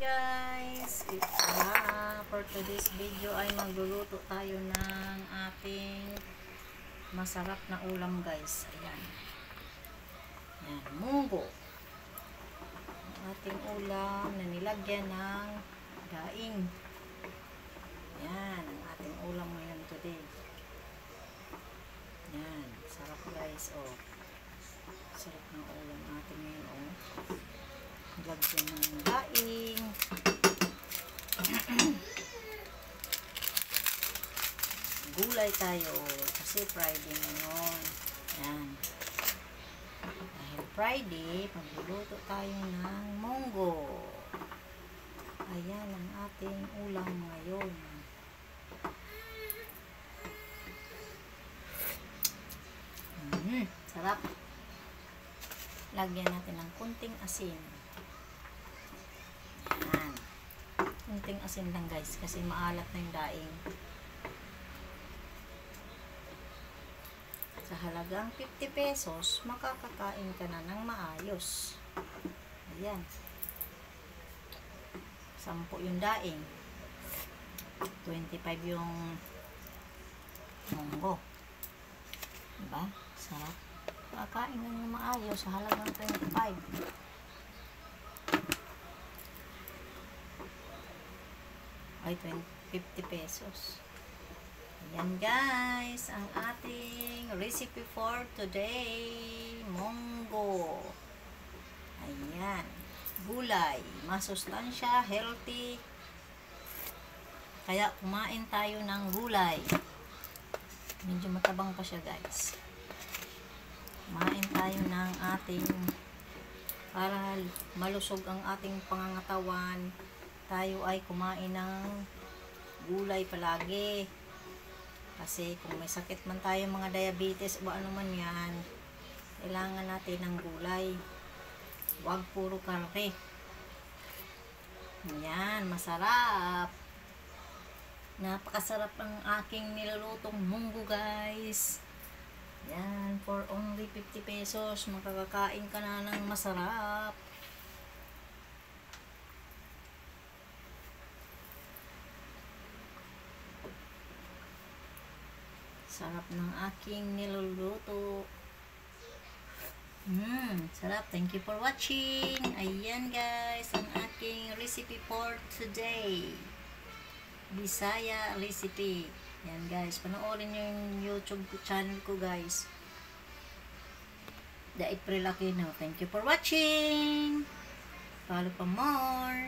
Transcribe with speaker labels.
Speaker 1: guys, for today's video ay magluluto tayo ng ating masarap na ulam guys. Ayan. Ayan, munggo. Ang ating ulam na nilagyan ng daing. Ayan, ang ating ulam ngayon today. Ayan, sarap guys. Oh, sarap ng ulam natin ngayon. Oh, lagyan ng daing. Gulay tayo kasi Friday ngayon. Ayan. Dahil Friday, magluluto tayo ng munggo. Ayan ang ating ulam ngayon. Sarap. Lagyan natin ng kunting asin. Ayan. Kunting asin lang guys kasi maalat na yung daing. Sa halagang 50 pesos, makakakain ka na ng maayos. Ayan. 10 yung daing. 25 yung munggo. Diba? Sarap. Kakain na ng maayos sa halagang 25. Ay, 50 pesos. Ayan guys, ang ating recipe for today, munggo. Ayan, gulay, masustansya, healthy. Kaya kumain tayo ng gulay. Medyo matabang pa siya guys. Kumain tayo ng ating, para malusog ang ating pangangatawan, tayo ay kumain ng gulay palagi. Kasi kung may sakit man tayo, mga diabetes o ano man yan, kailangan natin ng gulay. Huwag puro karne. Yan, masarap. Napakasarap ang aking nilulutong munggo guys. Yan, for only 50 pesos, makakakain ka na ng masarap. Sarap ng aking niluluto. Sarap. Thank you for watching. Ayan guys, ang aking recipe for today. Bisaya recipe. Yan guys, panoorin nyo yung YouTube channel ko guys. The April Aquino. Thank you for watching. Follow for more.